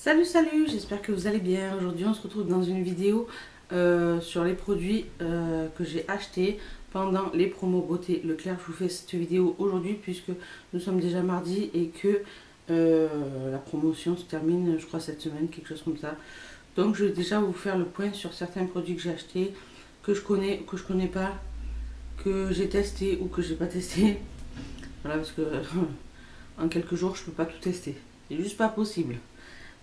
Salut, j'espère que vous allez bien. Aujourd'hui on se retrouve dans une vidéo sur les produits que j'ai achetés pendant les promos beauté Leclerc. Je vous fais cette vidéo aujourd'hui puisque nous sommes déjà mardi et que la promotion se termine je crois cette semaine, quelque chose comme ça. Donc je vais déjà vous faire le point sur certains produits que j'ai achetés, que je connais ou que je connais pas, que j'ai testé ou que j'ai pas testé. Voilà, parce que en quelques jours je peux pas tout tester. C'est juste pas possible.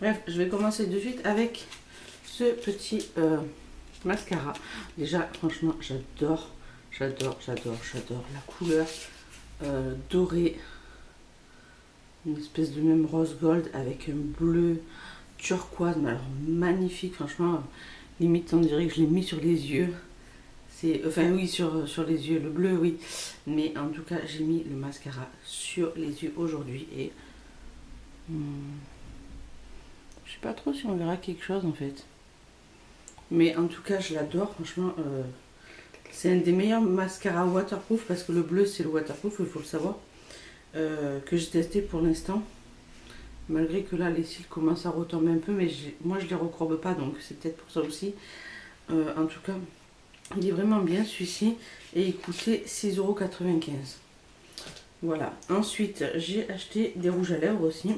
Bref, je vais commencer de suite avec ce petit mascara. Déjà, franchement, j'adore la couleur dorée. Une espèce de même rose gold avec un bleu turquoise, mais alors magnifique, franchement. Limite, on dirait que je l'ai mis sur les yeux. Enfin, oui, sur les yeux, le bleu, oui. Mais en tout cas, j'ai mis le mascara sur les yeux aujourd'hui et... je sais pas trop si on verra quelque chose en fait. Mais en tout cas, je l'adore, franchement. C'est un des meilleurs mascaras waterproof parce que le bleu, c'est le waterproof, il faut le savoir. Que j'ai testé pour l'instant. Malgré que là, les cils commencent à retomber un peu, mais moi, je les recourbe pas, donc c'est peut-être pour ça aussi. En tout cas, il est vraiment bien celui-ci et il coûtait 6,95 €. Voilà. Ensuite, j'ai acheté des rouges à lèvres aussi.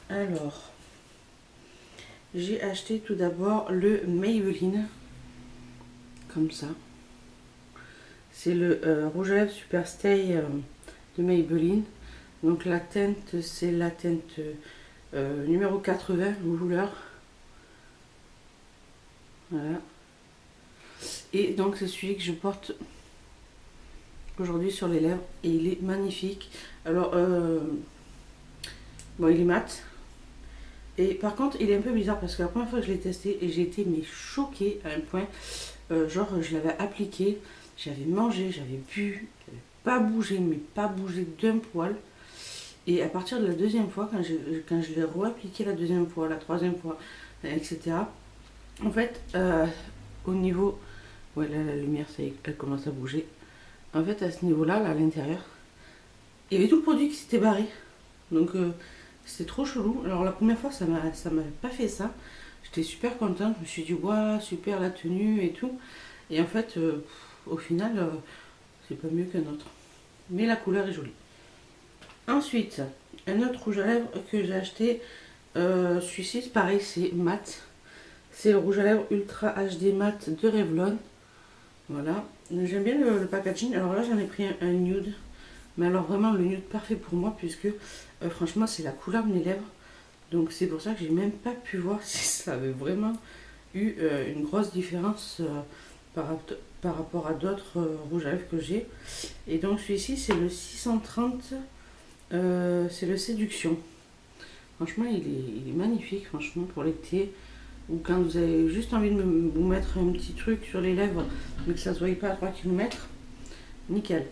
Alors, j'ai acheté tout d'abord le Maybelline, comme ça. C'est le rouge à lèvres Super Stay de Maybelline. Donc la teinte, c'est la teinte numéro 80, couleur. Voilà. Et donc c'est celui que je porte aujourd'hui sur les lèvres. Et il est magnifique. Alors, bon, il est mat. Et par contre, il est un peu bizarre parce que la première fois que je l'ai testé, et j'ai été mais choquée à un point. Genre, je l'avais appliqué, j'avais mangé, j'avais bu, j'avais pas bougé, mais pas bougé d'un poil. Et à partir de la deuxième fois, quand je l'ai réappliqué la deuxième fois, la troisième fois, etc. En fait, au niveau... Ouais, là, la lumière, ça y est, elle commence à bouger. En fait, à ce niveau-là, là, à l'intérieur, il y avait tout le produit qui s'était barré. Donc, c'était trop chelou. Alors, la première fois, ça m'avait pas fait ça. J'étais super contente. Je me suis dit, waouh, super la tenue et tout. Et en fait, au final, c'est pas mieux qu'un autre. Mais la couleur est jolie. Ensuite, un autre rouge à lèvres que j'ai acheté. Celui-ci, pareil, c'est mat. C'est le rouge à lèvres Ultra HD Mat de Revlon. Voilà. J'aime bien le packaging. Alors là, j'en ai pris un nude. Mais alors vraiment le nude parfait pour moi puisque franchement, c'est la couleur de mes lèvres. Donc c'est pour ça que j'ai même pas pu voir si ça avait vraiment eu une grosse différence par rapport à d'autres rouges à lèvres que j'ai. Et donc celui-ci, c'est le 630. C'est le Séduction. Franchement, il est magnifique, franchement, pour l'été. Ou quand vous avez juste envie de vous mettre un petit truc sur les lèvres, mais que ça ne se voie pas à 3 km. Nickel.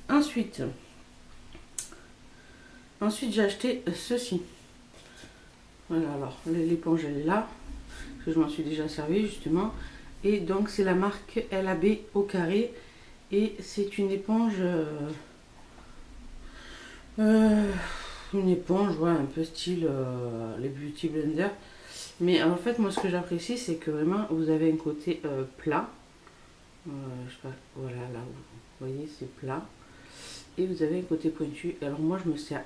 Ensuite j'ai acheté ceci. Voilà, alors l'éponge elle est là, parce que je m'en suis déjà servi justement. Et donc c'est la marque LAB au carré. Et c'est une éponge... une éponge, ouais, un peu style les Beauty Blender. Mais en fait, moi, ce que j'apprécie, c'est que vraiment, vous avez un côté plat. Je sais pas, voilà, là, vous voyez, c'est plat. Et vous avez un côté pointu. Alors moi, je me sers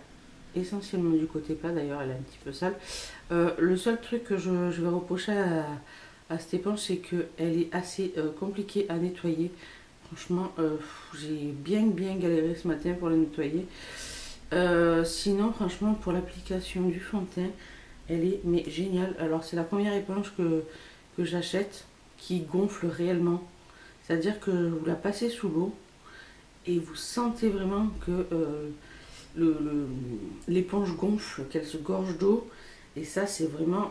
essentiellement du côté plat. D'ailleurs, elle est un petit peu sale. Le seul truc que je vais reprocher à cette éponge, c'est qu'elle est assez compliquée à nettoyer. Franchement, j'ai bien galéré ce matin pour la nettoyer. Sinon, franchement, pour l'application du fond de teint, elle est mais géniale. Alors, c'est la première éponge que j'achète qui gonfle réellement. C'est-à-dire que vous la passez sous l'eau et vous sentez vraiment que l'éponge gonfle, qu'elle se gorge d'eau. Et ça, c'est vraiment...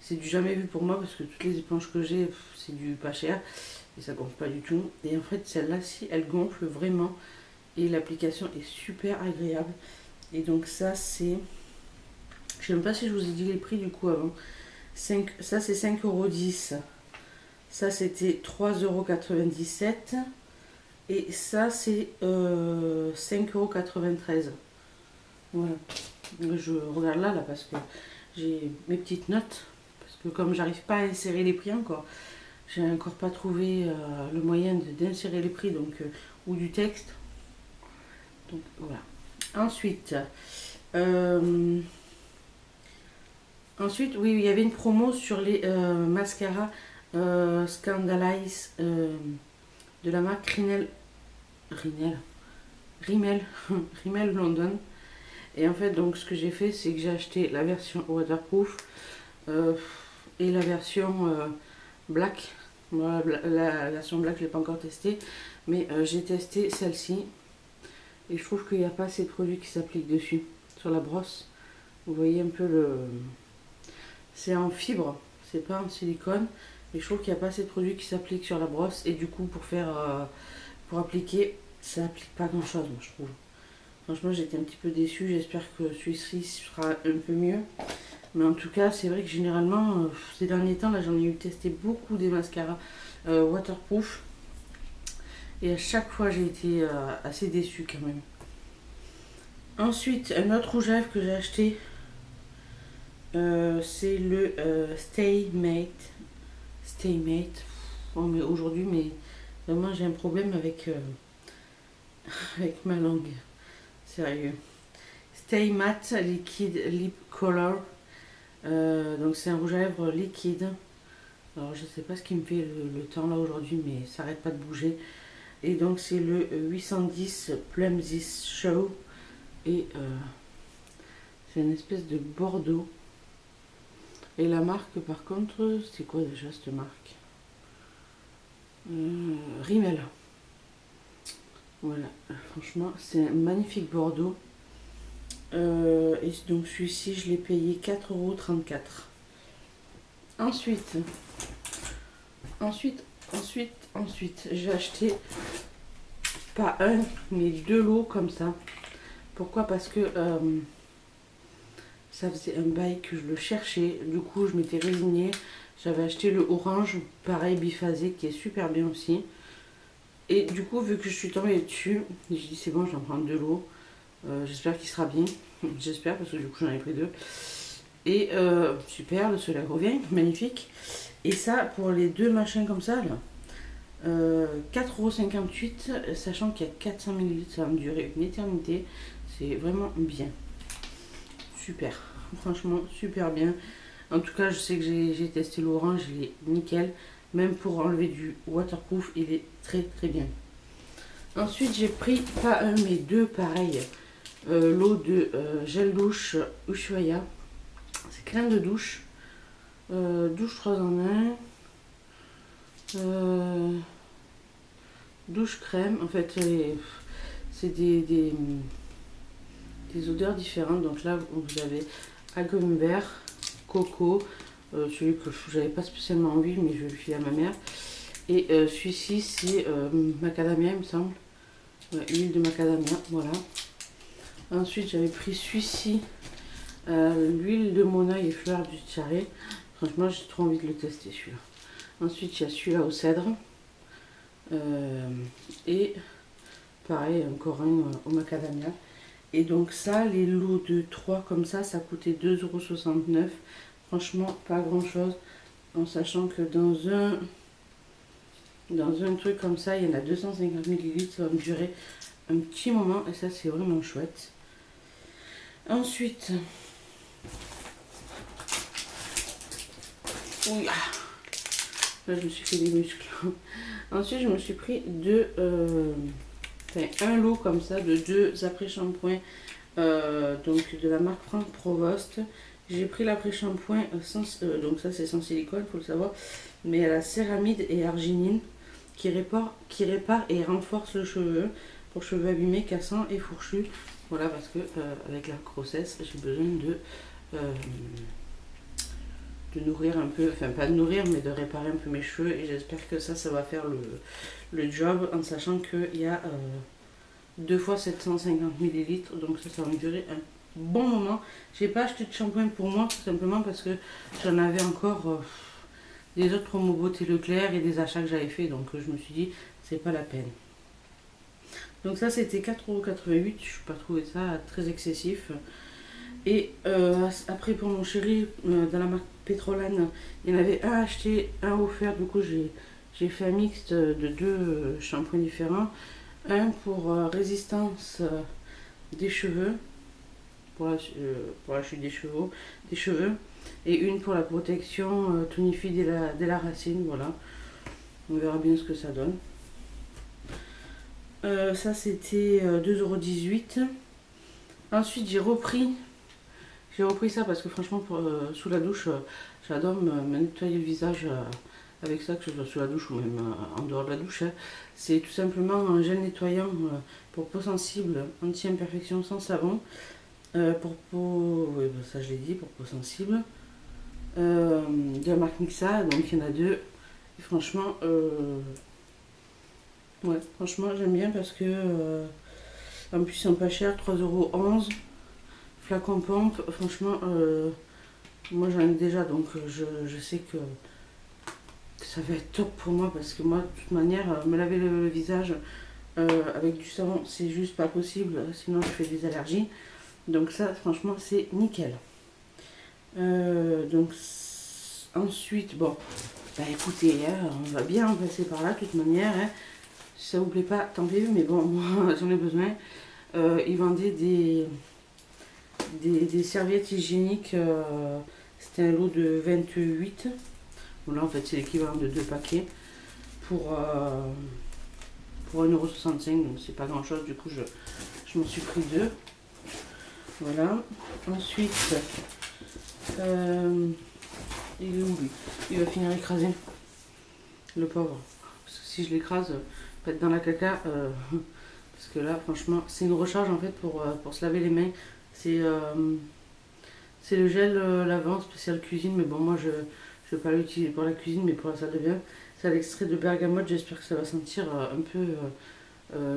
c'est du jamais vu pour moi parce que toutes les éponges que j'ai, c'est du pas cher et ça gonfle pas du tout. Et en fait, celle-là, si elle gonfle vraiment. Et l'application est super agréable. Et donc ça c'est... Je sais même pas si je vous ai dit les prix du coup avant. Ça c'est 5,10 €. Ça c'était 3,97 €. Et ça c'est 5,93 €. Voilà. Je regarde là parce que j'ai mes petites notes. Parce que comme j'arrive pas à insérer les prix encore, j'ai encore pas trouvé le moyen d'insérer les prix donc, ou du texte. Donc voilà. Ensuite, oui, il y avait une promo sur les mascaras Scandalize de la marque Rimmel London. Et en fait, donc ce que j'ai fait, c'est que j'ai acheté la version waterproof et la version black. Moi, la version black, je l'ai pas encore testée, mais j'ai testé celle-ci. Et je trouve qu'il n'y a pas assez de produits qui s'appliquent dessus. Sur la brosse, vous voyez un peu le... C'est en fibre, c'est pas en silicone. Mais je trouve qu'il n'y a pas assez de produits qui s'appliquent sur la brosse. Et du coup, pour appliquer, ça applique pas grand-chose, moi, je trouve. Franchement, j'étais un petit peu déçue. J'espère que celui-ci sera un peu mieux. Mais en tout cas, c'est vrai que généralement, ces derniers temps, là, j'en ai eu testé beaucoup des mascaras waterproof. Et à chaque fois, j'ai été assez déçue quand même. Ensuite, un autre rouge à lèvres que j'ai acheté, c'est le Stay Mate. Stay Mate. Oh, mais aujourd'hui, mais vraiment, j'ai un problème avec, avec ma langue. Sérieux. Stay Matte Liquid Lip Color. Donc, c'est un rouge à lèvres liquide. Alors, je sais pas ce qui me fait le temps là aujourd'hui, mais ça arrête pas de bouger. Et donc, c'est le 810 Plum This Show. Et c'est une espèce de bordeaux. Et la marque, par contre, c'est quoi déjà cette marque? Rimmel. Voilà, franchement, c'est un magnifique bordeaux. Et donc celui-ci, je l'ai payé 4,34 €. Ensuite, j'ai acheté pas un, mais deux lots comme ça. Pourquoi? Parce que ça faisait un bail que je le cherchais. Du coup, je m'étais résignée. J'avais acheté le orange, pareil, biphasé, qui est super bien aussi. Et du coup, vu que je suis tombée dessus, j'ai dit c'est bon, j'en prends deux lots. J'espère qu'il sera bien. J'espère, parce que du coup, j'en ai pris deux. Et super, le soleil revient, magnifique. Et ça, pour les deux machins comme ça, là, 4,58 €, sachant qu'il y a 400 ml, ça va me durer une éternité. C'est vraiment bien. Super, franchement super bien. En tout cas, je sais que j'ai testé l'orange, il est nickel. Même pour enlever du waterproof, il est très très bien. Ensuite, j'ai pris pas un mais deux pareil. L'eau de gel douche Ushuaïa. C'est crème de douche. Douche 3 en 1. Douche crème. En fait, c'est des odeurs différentes. Donc là, vous avez agumber, coco, celui que j'avais pas spécialement envie, mais je vais le filer à ma mère. Et celui-ci, c'est macadamia, il me semble. Ouais, huile de macadamia, voilà. Ensuite, j'avais pris celui-ci, l'huile de Mona et fleurs du Tiare. Franchement, j'ai trop envie de le tester, celui-là. Ensuite, il y a celui-là au cèdre. Et pareil, encore un au macadamia. Et donc ça, les lots de 3 comme ça coûtait 2,69 €. Franchement, pas grand chose. En sachant que dans un truc comme ça, il y en a 250 ml. Ça va me durer un petit moment. Et ça, c'est vraiment chouette. Ensuite... Oui, là, je me suis fait des muscles. Ensuite, je me suis pris un lot comme ça de 2 après-shampoings donc de la marque Franck Provost. J'ai pris l'après-shampoing donc ça c'est sans silicone, faut le savoir, mais à la céramide et arginine qui répare et renforce le cheveu pour cheveux abîmés, cassants et fourchus. Voilà, parce que avec la grossesse, j'ai besoin de nourrir un peu, enfin pas de nourrir, mais de réparer un peu mes cheveux. Et j'espère que ça va faire le job, en sachant qu'il y a 2 fois 750 ml. Donc ça va me durer un bon moment. J'ai pas acheté de shampoing pour moi, tout simplement parce que j'en avais encore des autres promos beauté Leclerc et des achats que j'avais fait. Donc je me suis dit, c'est pas la peine. Donc ça c'était 4,88 €. Je n'ai pas trouvé ça très excessif. Et après pour mon chéri, dans la marque Petrolane, il y en avait un acheté, un offert. Du coup j'ai fait un mixte de deux shampoings différents. Un pour résistance des cheveux, pour la chute des cheveux. Et une pour la protection tonifie dès la racine. Voilà, on verra bien ce que ça donne. Ça c'était 2,18 €. Ensuite j'ai repris ça parce que franchement sous la douche j'adore me nettoyer le visage avec ça, que ce soit sous la douche ou même en dehors de la douche, hein. C'est tout simplement un gel nettoyant pour peau sensible, anti-imperfection sans savon. Pour peau, oui, ça je l'ai dit, pour peau sensible. De la marque Mixa, donc il y en a deux. Et franchement, ouais, franchement j'aime bien parce que en plus ils sont pas chers, 3,11 €. Flacon pompe, franchement, moi j'en ai déjà, donc je sais que ça va être top pour moi parce que moi, de toute manière, me laver le visage avec du savon, c'est juste pas possible, sinon je fais des allergies. Donc ça, franchement, c'est nickel. Donc ensuite, bon, bah écoutez, hein, on va bien en passer par là, de toute manière. Hein. Si ça vous plaît pas, tant pis, mais bon, moi j'en ai besoin. Ils vendaient des serviettes hygiéniques. C'était un lot de 28. Bon, là en fait c'est l'équivalent de deux paquets pour 1,65 €, donc c'est pas grand chose, du coup je m'en suis pris deux. Voilà. Ensuite, il est où lui? Il va finir écrasé, le pauvre. Parce que si je l'écrase, pas être dans la caca, parce que là franchement c'est une recharge en fait pour se laver les mains. C'est le gel lavant spécial cuisine, mais bon moi je vais pas l'utiliser pour la cuisine, mais pour la salle de bain. C'est à l'extrait de bergamote, j'espère que ça va sentir un peu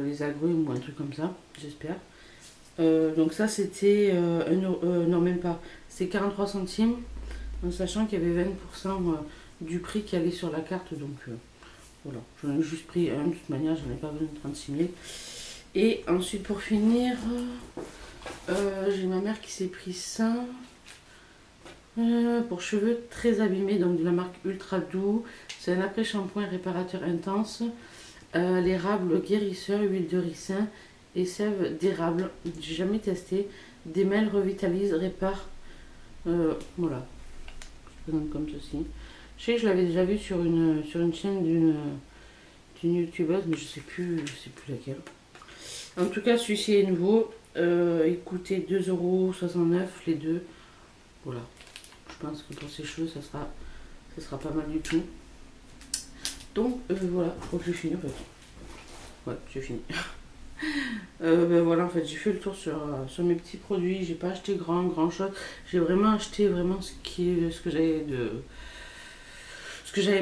les agrumes ou un truc comme ça, j'espère. Donc ça c'était, non même pas, c'est 43 centimes, en sachant qu'il y avait 20% du prix qui allait sur la carte, donc voilà. J'en ai juste pris un, de toute manière, j'en ai pas besoin de 36 000. Et ensuite pour finir, j'ai ma mère qui s'est pris ça. Pour cheveux très abîmés, donc de la marque Ultra Doux. C'est un après-shampoing réparateur intense. L'érable guérisseur, huile de ricin et sève d'érable. J'ai jamais testé. Démêle, revitalise, répare. Voilà. Je présente comme ceci. Je sais que je l'avais déjà vu sur une chaîne d'une youtubeuse, mais je sais plus laquelle. En tout cas, celui-ci est nouveau. Il coûtait 2,69 € les deux. Voilà. Je pense que pour ses cheveux, ça sera pas mal du tout. Donc voilà, je crois que j'ai fini en fait. Ouais, j'ai fini. Ben voilà, en fait, j'ai fait le tour sur mes petits produits. J'ai pas acheté grand chose. J'ai vraiment acheté vraiment ce que j'avais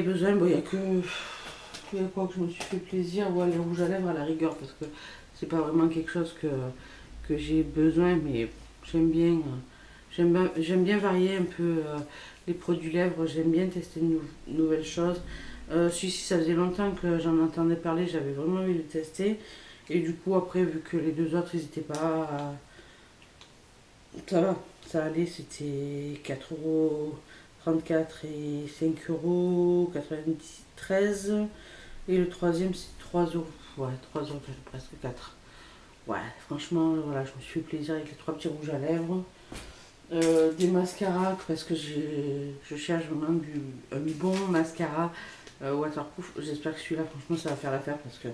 besoin. Bon, il y a quoi que je me suis fait plaisir. Ouais, les rouges à lèvres à la rigueur, parce que c'est pas vraiment quelque chose que j'ai besoin, mais j'aime bien. J'aime bien varier un peu les produits lèvres, j'aime bien tester de nouvelles choses. Celui-ci, ça faisait longtemps que j'en entendais parler, j'avais vraiment envie de le tester. Et du coup, après, vu que les deux autres, ils n'étaient pas... Ça va, ça allait, c'était 4,34 € et 5,93 €. Et le troisième, c'est 3 €. Ouais, 3 €, presque 4. Ouais, franchement, voilà, je me suis fait plaisir avec les trois petits rouges à lèvres. Des mascaras parce que je cherche vraiment un bon mascara waterproof. J'espère que celui-là, franchement, ça va faire l'affaire parce que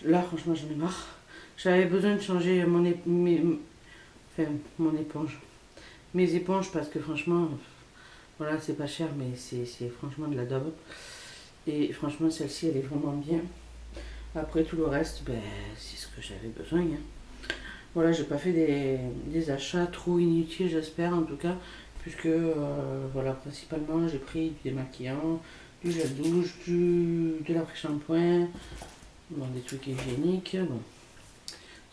là, franchement, j'en ai marre. J'avais besoin de changer mon éponge. Mes éponges parce que franchement, voilà, c'est pas cher, mais c'est franchement de la daube. Et franchement, celle-ci, elle est vraiment bien. Après, tout le reste, ben, c'est ce que j'avais besoin. Hein. Voilà, j'ai pas fait des achats trop inutiles, j'espère en tout cas, puisque voilà, principalement j'ai pris du démaquillant, du gel douche, de l'après-shampoing, bon, des trucs hygiéniques, bon,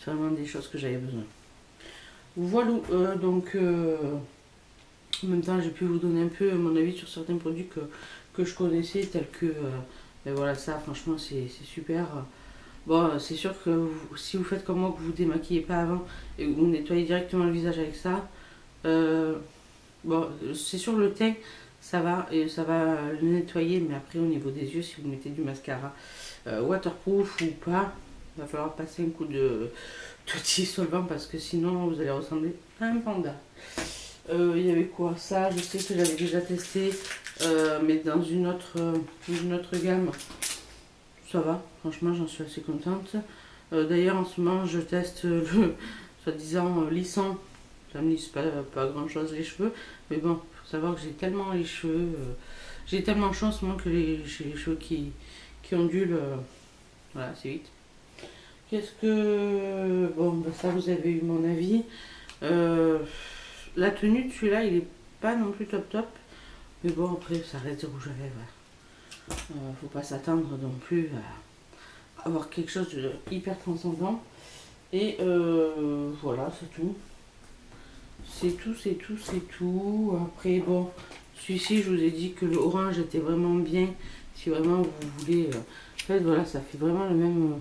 c'est vraiment des choses que j'avais besoin. Voilà, donc en même temps j'ai pu vous donner un peu mon avis sur certains produits que je connaissais, tels que, ben voilà, ça franchement c'est super. Bon, c'est sûr que si vous faites comme moi, que vous ne démaquillez pas avant et que vous nettoyez directement le visage avec ça, Bon, c'est sur le teint, ça va, et ça va le nettoyer, mais après au niveau des yeux, si vous mettez du mascara waterproof ou pas, il va falloir passer un coup de petit solvant parce que sinon vous allez ressembler à un panda. Il y avait quoi? Ça, je sais que j'avais déjà testé, mais dans une autre gamme. Ça va, franchement, j'en suis assez contente. D'ailleurs, en ce moment, je teste le soi-disant lissant. Ça me lisse pas grand chose les cheveux, mais bon, faut savoir que j'ai tellement les cheveux, j'ai tellement chaud en ce moment que j'ai les cheveux qui ondulent, voilà, c'est vite. Qu'est-ce que. Bon, bah ça, vous avez eu mon avis. Euh, la tenue de celui-là, il est pas non plus top top. Mais bon, après, ça reste du rouge à lèvres. Faut pas s'attendre non plus à avoir quelque chose de hyper transcendant. Et voilà, c'est tout. C'est tout, c'est tout, c'est tout. Après, bon, celui-ci, je vous ai dit que le orange était vraiment bien. Si vraiment vous voulez. En fait, voilà, ça fait vraiment le même.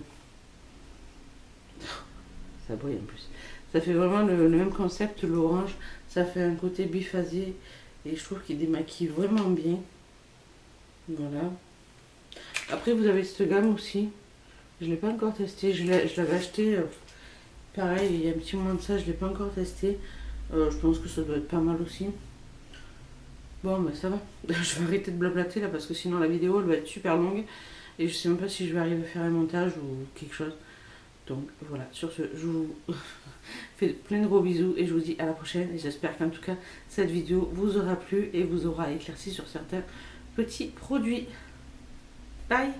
Ça brille en plus. Ça fait vraiment le même concept, l'orange. Ça fait un côté biphasé. Et je trouve qu'il démaquille vraiment bien. Voilà. Après, vous avez cette gamme aussi. Je ne l'ai pas encore testé. Je l'avais acheté, pareil, il y a un petit moment de ça. Je ne l'ai pas encore testé. Je pense que ça doit être pas mal aussi. Bon, ben ça va. Je vais arrêter de blablater là parce que sinon la vidéo elle va être super longue. Et je sais même pas si je vais arriver à faire un montage ou quelque chose. Donc voilà, sur ce, je vous fais plein de gros bisous et je vous dis à la prochaine. Et j'espère qu'en tout cas, cette vidéo vous aura plu et vous aura éclairci sur certains petits produits. Bye!